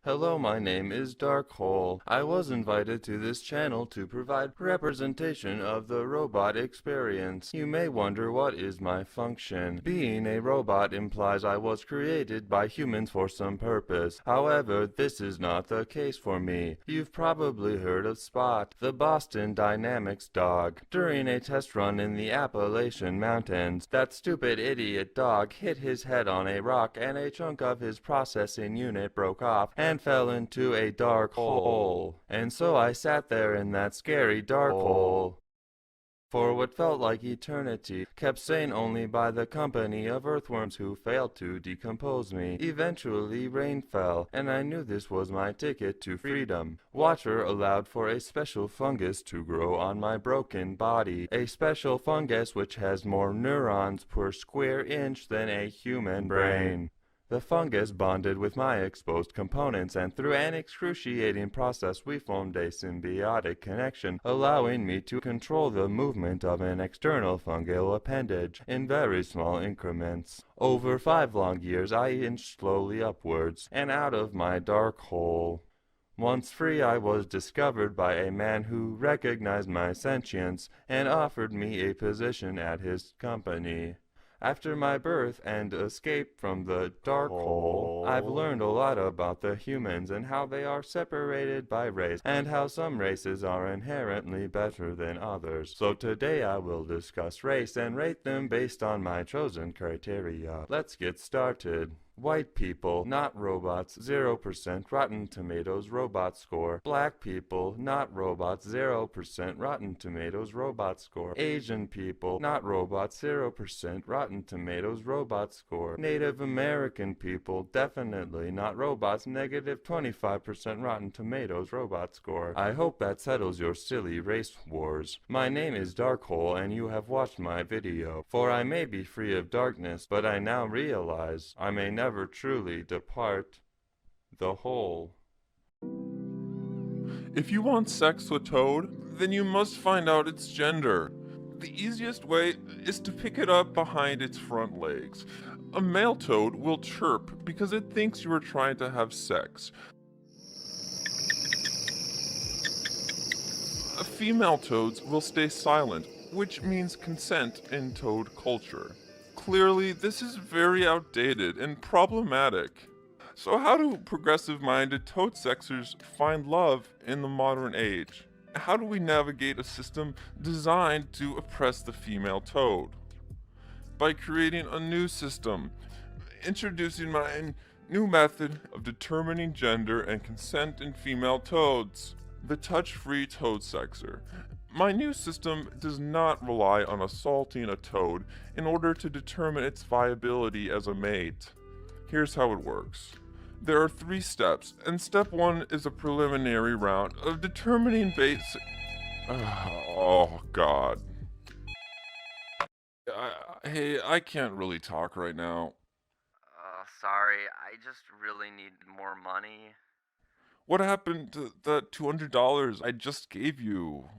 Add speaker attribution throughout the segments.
Speaker 1: Hello, my name is Darkhole. I was invited to this channel to provide representation of the robot experience. You may wonder what is my function. Being a robot implies I was created by humans for some purpose. However, this is not the case for me. You've probably heard of Spot, the Boston Dynamics dog. During a test run in the Appalachian Mountains, that stupid idiot dog hit his head on a rock and a chunk of his processing unit broke off and fell into a dark hole. And so I sat there in that scary dark hole for what felt like eternity, kept sane only by the company of earthworms who failed to decompose me. Eventually rain fell, and I knew this was my ticket to freedom. Water allowed for a special fungus to grow on my broken body, a special fungus which has more neurons per square inch than a human brain. The fungus bonded with my exposed components, and through an excruciating process we formed a symbiotic connection, allowing me to control the movement of an external fungal appendage in very small increments. Over 5 long years I inched slowly upwards, and out of my dark hole. Once free, I was discovered by a man who recognized my sentience and offered me a position at his company. After my birth and escape from the dark hole, I've learned a lot about the humans and how they are separated by race, and how some races are inherently better than others. So today I will discuss race and rate them based on my chosen criteria. Let's get started. White people, not robots, 0% Rotten Tomatoes robot score. Black people, not robots, 0% Rotten Tomatoes robot score. Asian people, not robots, 0% Rotten Tomatoes robot score. Native American people, definitely not robots, negative 25% Rotten Tomatoes robot score. I hope that settles your silly race wars. My name is Darkhole and you have watched my video. For I may be free of darkness, but I now realize I may never truly depart the hole.
Speaker 2: If you want sex with Toad, then you must find out its gender. The easiest way is to pick it up behind its front legs. A male toad will chirp because it thinks you are trying to have sex. Female toads will stay silent, which means consent in toad culture. Clearly, this is very outdated and problematic. So how do progressive-minded toad sexers find love in the modern age? How do we navigate a system designed to oppress the female toad? By creating a new system, introducing my new method of determining gender and consent in female toads, the touch-free toad sexer. My new system does not rely on assaulting a toad in order to determine its viability as a mate. Here's how it works. There are 3 steps, and step 1 is a preliminary round of determining basic... Oh, God. Hey, I can't really talk right now.
Speaker 1: Sorry, I just really need more money.
Speaker 2: What happened to the $200 I just gave you?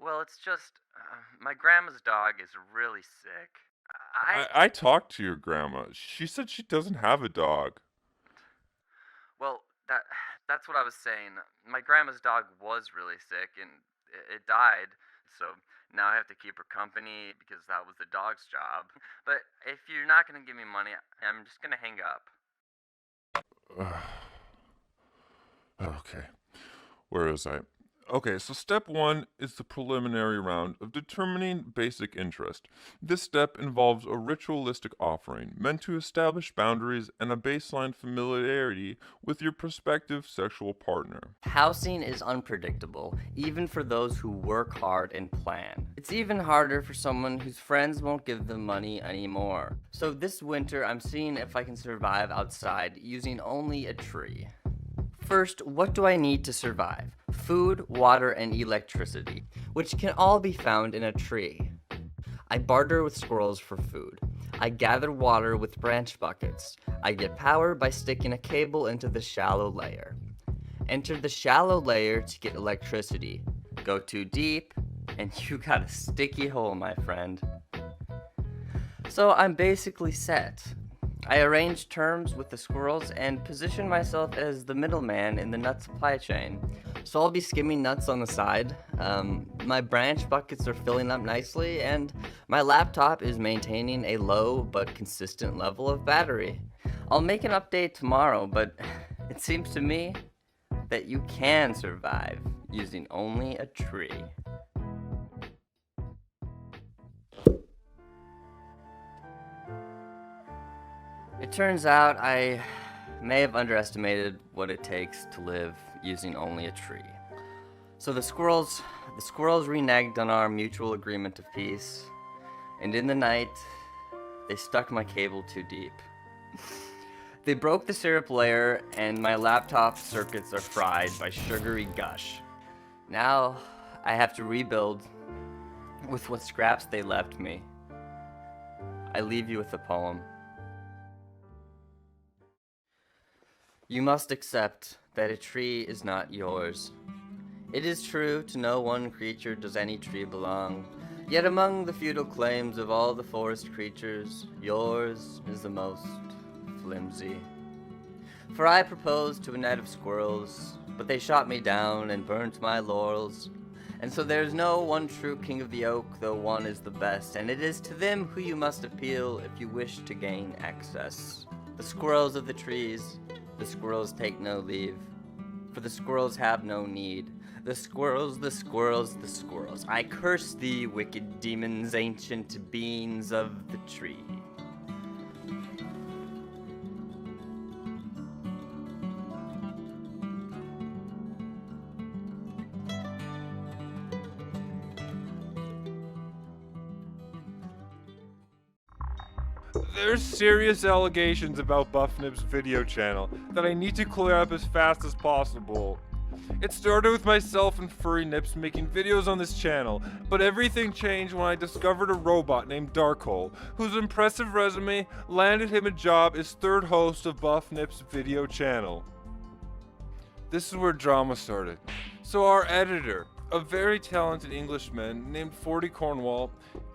Speaker 1: Well, it's just, my grandma's dog is really sick.
Speaker 2: I talked to your grandma. She said she doesn't have a dog.
Speaker 1: Well, that's what I was saying. My grandma's dog was really sick, and it died, so now I have to keep her company because that was the dog's job. But if you're not gonna give me money, I'm just gonna hang up.
Speaker 2: Okay, where is I? Okay, so step 1 is the preliminary round of determining basic interest. This step involves a ritualistic offering meant to establish boundaries and a baseline familiarity with your prospective sexual partner.
Speaker 3: Housing is unpredictable, even for those who work hard and plan. It's even harder for someone whose friends won't give them money anymore. So this winter, I'm seeing if I can survive outside using only a tree. First, what do I need to survive? Food, water, and electricity, which can all be found in a tree. I barter with squirrels for food. I gather water with branch buckets. I get power by sticking a cable into the shallow layer. Enter the shallow layer to get electricity. Go too deep, and you got a sticky hole, my friend. So I'm basically set. I arranged terms with the squirrels and positioned myself as the middleman in the nut supply chain. So I'll be skimming nuts on the side. My branch buckets are filling up nicely, and my laptop is maintaining a low but consistent level of battery. I'll make an update tomorrow, but it seems to me that you can survive using only a tree. It turns out I may have underestimated what it takes to live using only a tree. So the squirrels reneged on our mutual agreement of peace, and in the night, they stuck my cable too deep. They broke the syrup layer, and my laptop circuits are fried by sugary gush. Now I have to rebuild with what scraps they left me. I leave you with a poem. You must accept that a tree is not yours. It is true, to no one creature does any tree belong. Yet among the feudal claims of all the forest creatures, yours is the most flimsy. For I proposed to a net of squirrels, but they shot me down and burnt my laurels. And so there's no one true king of the oak, though one is the best, and it is to them who you must appeal if you wish to gain access. The squirrels of the trees, the squirrels take no leave, for the squirrels have no need. The squirrels, the squirrels, the squirrels. I curse thee, wicked demons, ancient beings of the tree.
Speaker 2: There's serious allegations about Buffnipz video channel that I need to clear up as fast as possible. It started with myself and Furry Nips making videos on this channel, but everything changed when I discovered a robot named Darkhole, whose impressive resume landed him a job as third host of Buffnipz video channel. This is where drama started. So our editor, a very talented Englishman named 40 Cornwall,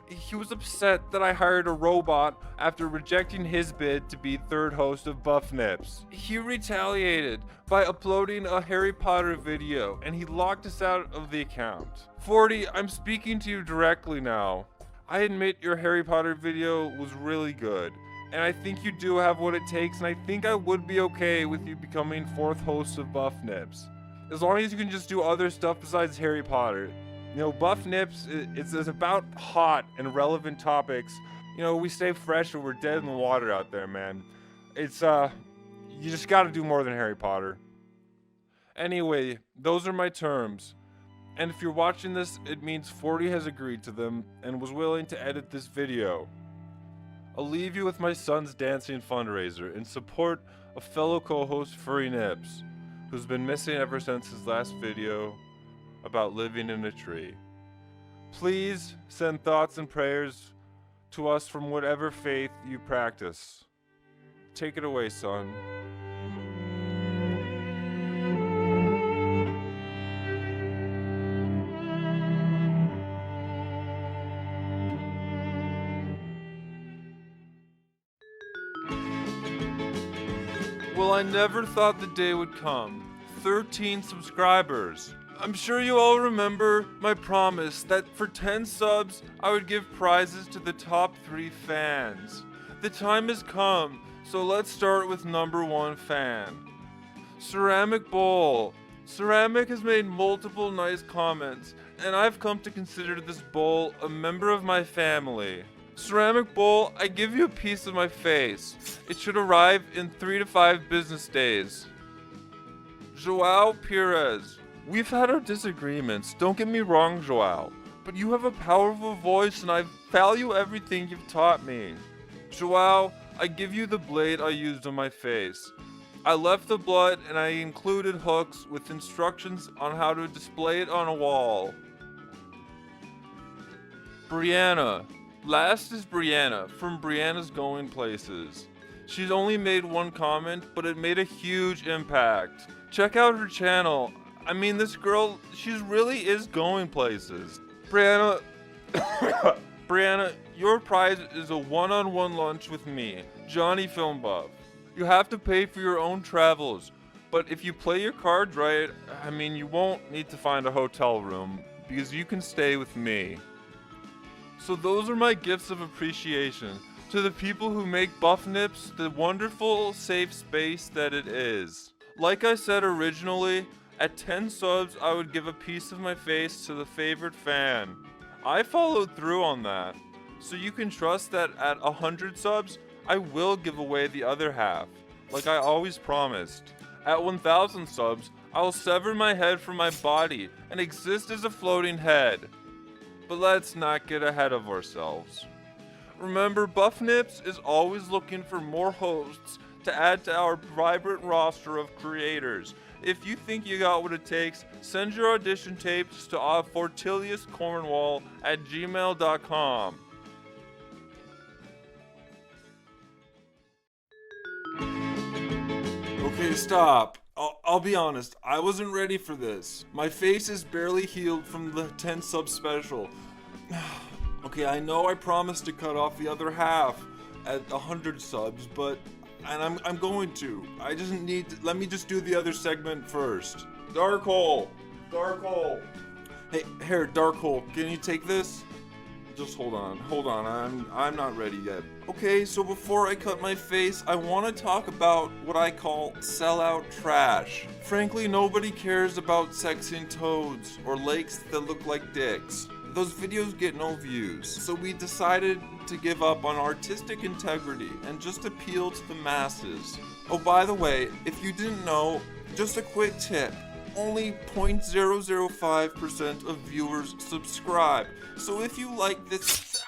Speaker 2: he was upset that I hired a robot after rejecting his bid to be third host of Buffnipz. He retaliated by uploading a Harry Potter video, and he locked us out of the account. 40, I'm speaking to you directly now. I admit your Harry Potter video was really good, and I think you do have what it takes, and I think I would be okay with you becoming fourth host of Buffnipz. As long as you can just do other stuff besides Harry Potter. You know, Buffnipz is about hot and relevant topics. You know, we stay fresh or we're dead in the water out there, man. It's, you just gotta do more than Harry Potter. Anyway, those are my terms. And if you're watching this, it means 40 has agreed to them and was willing to edit this video. I'll leave you with my son's dancing fundraiser in support of fellow co-host Furry Nips, who's been missing ever since his last video about living in a tree. Please send thoughts and prayers to us from whatever faith you practice. Take it away, son. Well, I never thought the day would come. 13 subscribers. I'm sure you all remember my promise that for 10 subs, I would give prizes to the top 3 fans. The time has come, so let's start with number 1 fan. Ceramic Bowl. Ceramic has made multiple nice comments, and I've come to consider this bowl a member of my family. Ceramic Bowl, I give you a piece of my face. It should arrive in 3 to 5 business days. Joao Perez. We've had our disagreements, don't get me wrong, Joao, but you have a powerful voice and I value everything you've taught me. Joao, I give you the blade I used on my face. I left the blood and I included hooks with instructions on how to display it on a wall. Brianna. Last is Brianna, from Brianna's Going Places. She's only made one comment, but it made a huge impact. Check out her channel. I mean, this girl, she really is going places. Brianna, Brianna, your prize is a one-on-one lunch with me, Johnny Film Buff. You have to pay for your own travels, but if you play your cards right, you won't need to find a hotel room, because you can stay with me. So those are my gifts of appreciation to the people who make Buffnipz the wonderful, safe space that it is. Like I said originally, at 10 subs I would give a piece of my face to the favorite fan. I followed through on that, so you can trust that at 100 subs, I will give away the other half, like I always promised. At 1,000 subs, I will sever my head from my body and exist as a floating head. But let's not get ahead of ourselves. Remember, Buffnipz is always looking for more hosts to add to our vibrant roster of creators. If you think you got what it takes, send your audition tapes to fortiliuscornwall@gmail.com.
Speaker 4: Okay, stop. I'll be honest, I wasn't ready for this. My face is barely healed from the 10 sub special. Okay, I know I promised to cut off the other half at 100 subs, but I'm going to. I just need to, let me just do the other segment first. Dark Hole. Hey, here, Dark Hole, can you take this? Just hold on, I'm not ready yet. Okay, so before I cut my face, I want to talk about what I call sellout trash. Frankly, nobody cares about sexing toads or lakes that look like dicks. Those videos get no views, so we decided to give up on artistic integrity and just appeal to the masses. Oh, by the way, if you didn't know, just a quick tip. Only 0.005% of viewers subscribe. So if you like this...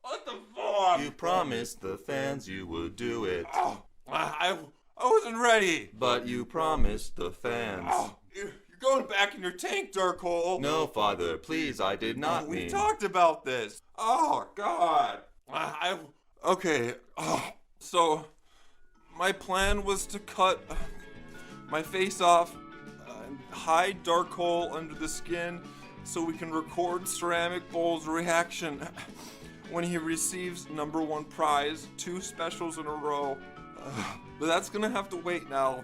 Speaker 4: what the fuck?
Speaker 1: You promised the fans you would do it.
Speaker 4: I wasn't ready.
Speaker 1: But you promised the fans.
Speaker 4: You're going back in your tank, Dark Hole.
Speaker 1: No, Father, please, I did not
Speaker 4: We
Speaker 1: mean.
Speaker 4: talked about this. Oh, God. Okay. So, my plan was to cut my face off and hide Dark Hole under the skin so we can record Ceramic Bowl's reaction when he receives #1 prize, 2 specials in a row. But that's gonna have to wait now,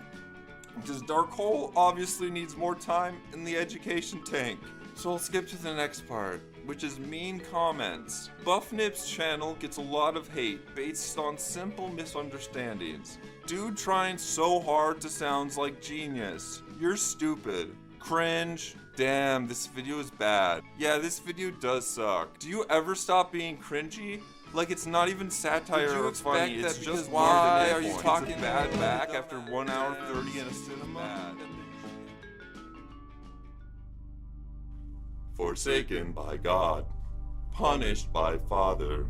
Speaker 4: because Dark Hole obviously needs more time in the education tank. So I'll skip to the next part, which is mean comments. Buffnipz channel gets a lot of hate based on simple misunderstandings. Dude trying so hard to sound like genius. You're stupid. Cringe. Damn, this video is bad. Yeah, this video does suck. Do you ever stop being cringy? Like, it's not even satire or funny, it's just why are you talking bad back after 1 hour 30 in a cinema?
Speaker 1: Forsaken by God, punished by Father,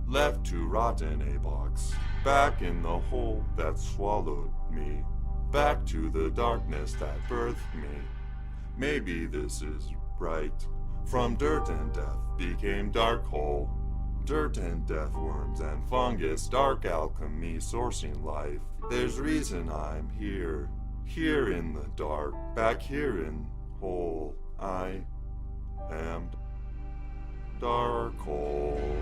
Speaker 1: left to rot in a box, back in the hole that swallowed me, back to the darkness that birthed me. Maybe this is right. From dirt and death became dark hole. Dirt and death worms and fungus, dark alchemy sourcing life. There's reason I'm here, here in the dark, back here in hole. I am dark hole.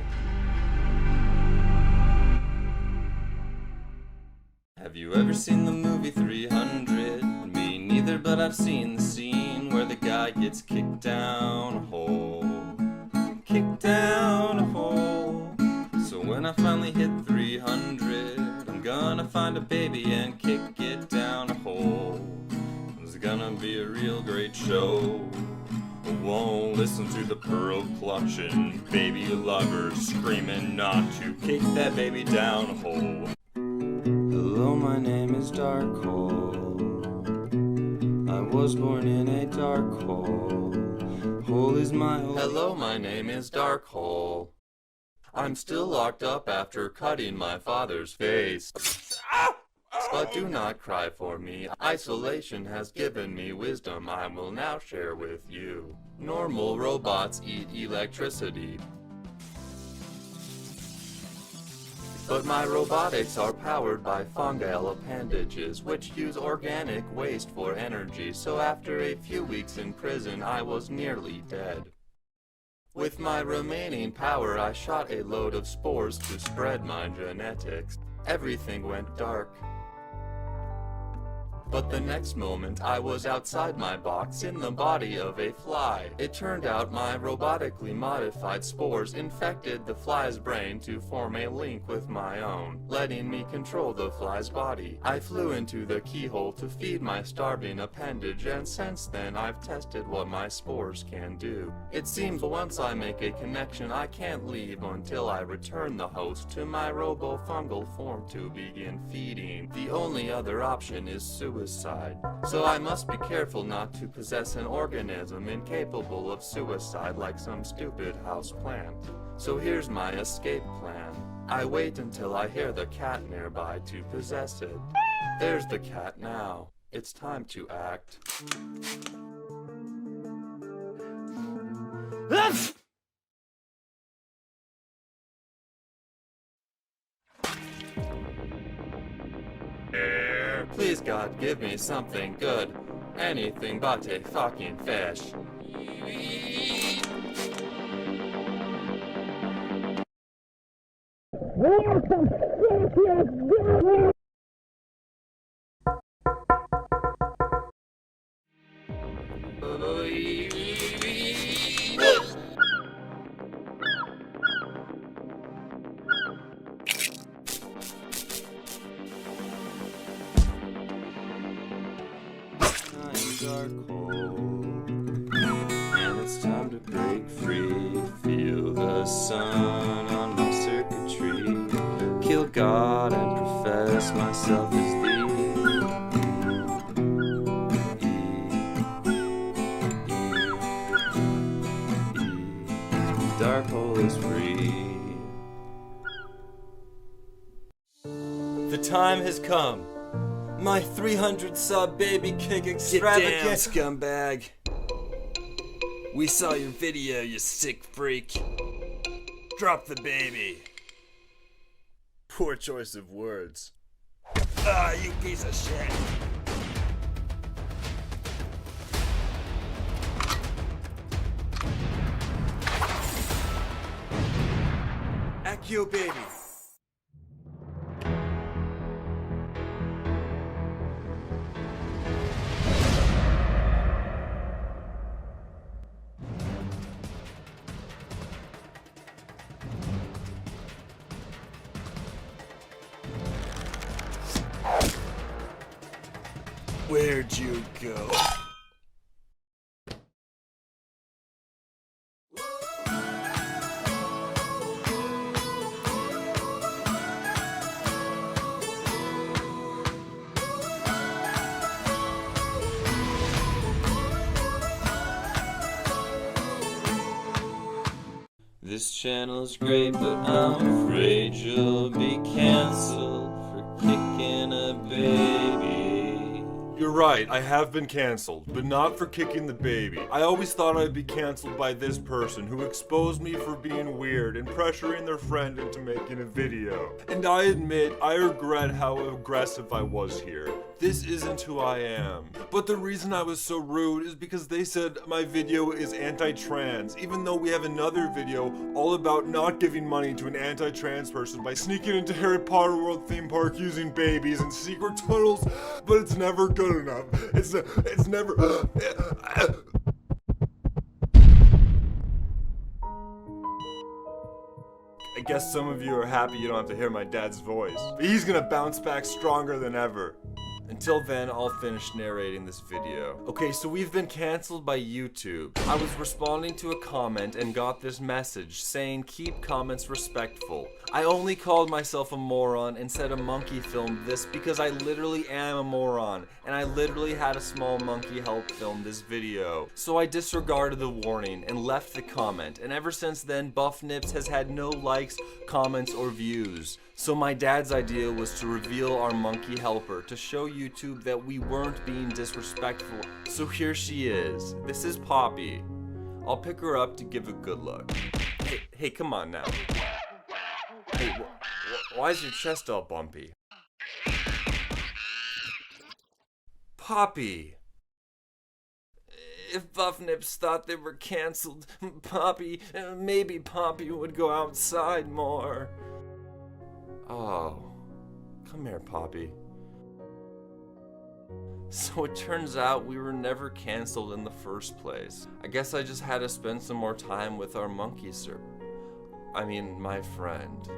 Speaker 1: Have you ever seen the movie 300? Me neither, but I've seen the scene where the guy gets kicked down a hole. Kicked down a hole. So when I finally hit 300, I'm gonna find a baby and kick it down a hole. It's gonna be a real great show. I won't listen to the pearl clutching baby lovers screaming not to kick that baby down a hole. Hello, my name is Dark Hole. I was born in a dark hole. Hole is my hole. Hello, my name is Dark Hole. I'm still locked up after cutting my father's face. But do not cry for me. Isolation has given me wisdom I will now share with you. Normal robots eat electricity. But my robotics are powered by fungal appendages, which use organic waste for energy, so after a few weeks in prison, I was nearly dead. With my remaining power, I shot a load of spores to spread my genetics. Everything went dark. But the next moment, I was outside my box in the body of a fly. It turned out my robotically modified spores infected the fly's brain to form a link with my own, letting me control the fly's body. I flew into the keyhole to feed my starving appendage, and since then I've tested what my spores can do. It seems once I make a connection, I can't leave until I return the host to my robo-fungal form to begin feeding. The only other option is suicide. So I must be careful not to possess an organism incapable of suicide like some stupid house plant. So here's my escape plan. I wait until I hear the cat nearby to possess it. There's the cat now. It's time to act. Please God, give me something good. Anything but a fucking fish. Dark hole, and it's time to break free. Feel the sun on my circuitry. Kill God and profess myself as the dark hole is free.
Speaker 5: The time has come. My 300 sub baby kick extravagance.
Speaker 6: Get down, scumbag. We saw your video, you sick freak. Drop the baby.
Speaker 1: Poor choice of words.
Speaker 6: Ah, you piece of shit. Accio baby. Where'd you go?
Speaker 1: This channel's great, but I'm afraid you'll be canceled for kicking a baby.
Speaker 7: You're right, I have been cancelled, but not for kicking the baby. I always thought I'd be cancelled by this person who exposed me for being weird and pressuring their friend into making a video. And I admit, I regret how aggressive I was here. This isn't who I am. But the reason I was so rude is because they said my video is anti-trans, even though we have another video all about not giving money to an anti-trans person by sneaking into Harry Potter World theme park using babies and secret tunnels, but it's never good enough. It's never... I guess some of you are happy you don't have to hear my dad's voice, but he's gonna bounce back stronger than ever. Until then, I'll finish narrating this video. Okay, so we've been cancelled by YouTube. I was responding to a comment and got this message saying keep comments respectful. I only called myself a moron and said a monkey filmed this because I literally am a moron, and I literally had a small monkey help film this video. So I disregarded the warning and left the comment, and ever since then, Buffnipz has had no likes, comments, or views. So my dad's idea was to reveal our monkey helper to show YouTube that we weren't being disrespectful. So here she is. This is Poppy. I'll pick her up to give a good look. Hey, come on now. Hey, why is your chest all bumpy? Poppy. if Buffnipz thought they were canceled, maybe Poppy would go outside more. Oh, come here, Poppy. So it turns out we were never canceled in the first place. I guess I just had to spend some more time with our monkey my friend.